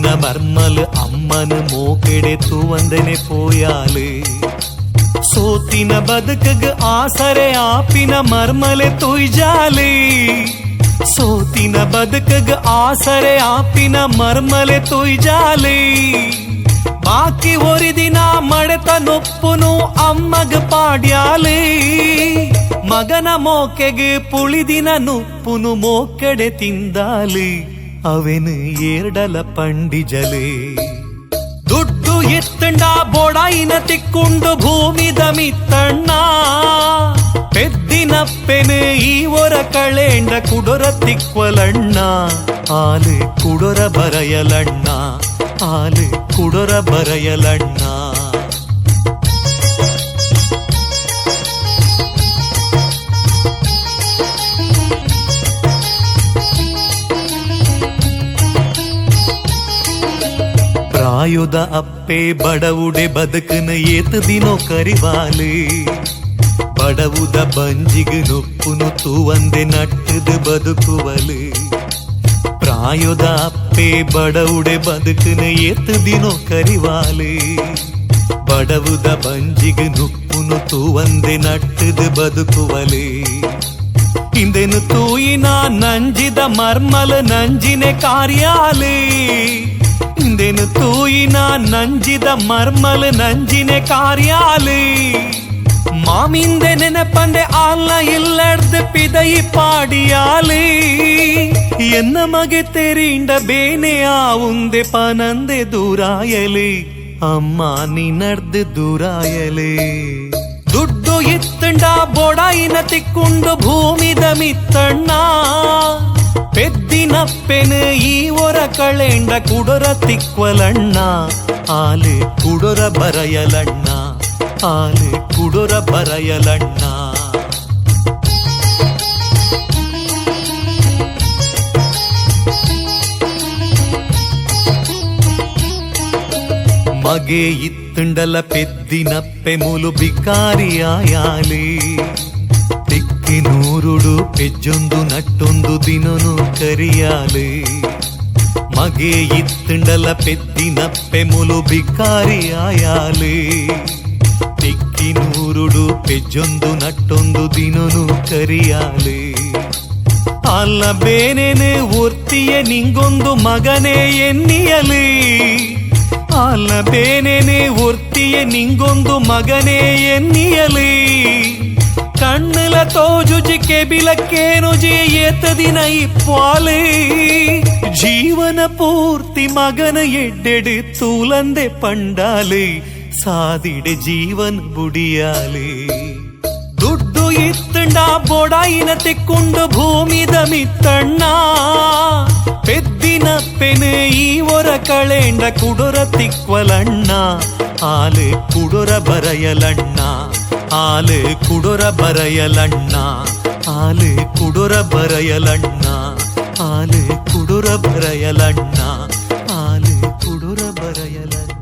സോത്തിന മർമ്മല് അമ്മന് മോക്കെടുത്തു വന്ദനെ പോയാല് സോത്തിന ബതുക്കഗ് ആസരെ ആപ്പിന മർമ്മലെ തുയ്ജാല് സോത്തിന ബതുക്കഗ് ആസരെ ആപ്പിന മർമ്മലെ തുയ്ജാല് ബാക്കി ഒരു ದಿನ ಮಡೆತ ನೊಪ್ಪುನು ಅಮ್ಮಗ್ ಪಾಡ್ಯಾಲೆ ಮಗನ ಮೋಕೆಗೆ ಪುಳಿದಿನ ನುಪ್ಪುನು ಮೋಕೆಡೆ ತಿಂದಾಲೆ ಅವನು ಏರ್ಡಲ ಪಂಡಿಜಲೆ ದುಡ್ಡು ಎತ್ತಂಡ ಬೋಡಾಯಿನ ತಿಕ್ಕೊಂಡು ಭೂಮಿ ದಮಿತ್ತಣ್ಣ ಪೆದ್ದಿನಪ್ಪೆನು ಈ ಒರ ಕಳೆಂಡ ಕುಡೊರ ತಿಕ್ವಲಣ್ಣ ಆಲೆ ಕುಡೊರ ಬರಯಲಣ್ಣ ಆಲೆ ಕುಡೊರ ಬರಯಲಣ್ಣ ಪ್ರಾಯುಧ ಅಪ್ಪೆ ಬಡವುಡೆ ಬದುಕನ ಏತ ದಿನೋ ಕರಿವಾಲೆ ಬಡವುದ ಬಂಜಿಗ್ ನೊಪ್ಪುನು ತೂವಂದೆ ನಟ್ಟದ ಬದುಕುವಲೆ ಪ್ರಾಯುಧ ಅಪ್ಪೆ ಬಡವುಡೆ ಬದುಕನ ಏತ ದಿನೋ ಕರಿವಾಲೆ ಬಡವುದ ಬಂಜಿಗ್ ನೊಪ್ಪುನು ತೂವಂದೆ ನಟ್ಟದ ಬದುಕುವಲೆ ಇಂದೆನು ತೂಯಿನ ನಂಜಿದ ಮರ್ಮಲ ನಂಜಿನೆ ಕಾರ್ಯಾಲೆ ಇಂದೆನು ತೂಯಿನ ನಂಜಿದ ಮರ್ಮಲ ನಂಜಿನೆ ಕಾರ್ಯಾಲೆ മാമിന്റെ നെനപ്പന്റെ ആല്ല ഇല്ലടത്ത് പിതയി പാടിയാലേ എന്ന മകെ തെരീണ്ട ബേനെയാവുന്തെ പനന്തെ ദൂരായലേ അമ്മ നിന്നർത് ദൂരായലേ ದುಡ್ಡು ಇತ್ತಂಡ ಬೋಡಾಯಿನ ತಿಕ್ಕೊಂಡು ಭೂಮಿ ದಮಿತ್ತಣ್ಣ ಪೆದ್ದಿನಪ್ಪೆನು ಈ ಒರ ಕಳೆಂಡ ಕುಡೊರ ತಿಕ್ವಲಣ್ಣ ಆಲೆ ಕುಡೊರ ಬರಯಲಣ್ಣ ಆಲೆ ಕುಡೊರ ಬರಯಲಣ್ಣ ಮಗೆ ಇತ್ತಂಡಲ ಪೆದ್ದಿನಪ್ಪೆ ಮುಲು ಬಿಕಾರಿಯಾಯಾಲೆ ತಿಕ್ಕಿನೂರುಡು ಪೆಜ್ಜೊಂದು ನಟ್ಟೊಂದು ದಿನನು ಕರಿಯಾಲೆ ಮಗೆ ಇತ್ತಂಡಲ ಪೆದ್ದಿನಪ್ಪೆ ಮುಲು ಬಿಕಾರಿಯಾಯಾಲೆ ತಿಕ್ಕಿನೂರುಡು ಪೆಜ್ಜೊಂದು ನಟ್ಟೊಂದು ದಿನನು ಕರಿಯಾಲೆ ಅಲ್ಲ ಬೇನೇನೆ ಒರ್ತಿಯೆ ನಿಂಗೊಂದು ಮಗನೇ ಎನ್ನಿಯಲಿ ಅಲ್ಲ ಬೇನೇನೆ ಒರ್ತಿಯೆ ನಿಂಗೊಂದು ಮಗನೇ ಎನ್ನಿಯಲಿ ಕಣ್ಣಲ ತೋಜುಜಿ ಕೆಬಿಲಕ್ಕೇನುಜಿ ಏತದಿನ ಇಪ್ಪಾಲೆ ಜೀವನ ಪೂರ್ತಿ ಮಗನ ಎಡ್ಡೆಡು ತೂಲಂದೆ ಪಂಡಾಲೆ ಸಾದಿಡೆ ಜೀವನ ಬುಡಿಯಾಲೆ ದುಡ್ಡು ಇತ್ತಂಡ ಬೋಡಾಯಿನ ತೆಕ್ಕೊಂಡು ಭೂಮಿ ದಮಿತ್ತಣ್ಣ ಪೆದ್ದಿನಪ್ಪೆನು ಈ ಒರ ಕಳೆಂಡ ಕುಡೊರ ತಿಕ್ವಲಣ್ಣ ಆಲೆ ಕುಡೊರ ಬರಯಲಣ್ಣ ಆಲೆ ಕುಡೊರ ಬರಯಲಣ್ಣ ಆಲೆ ಕುಡೊರ ಬರಯಲಣ್ಣ ಆಲೆ ಕುಡೊರ ಬರಯಲಣ್ಣ ಆಲೆ ಕುಡೊರ ಬರಯಲಣ್ಣ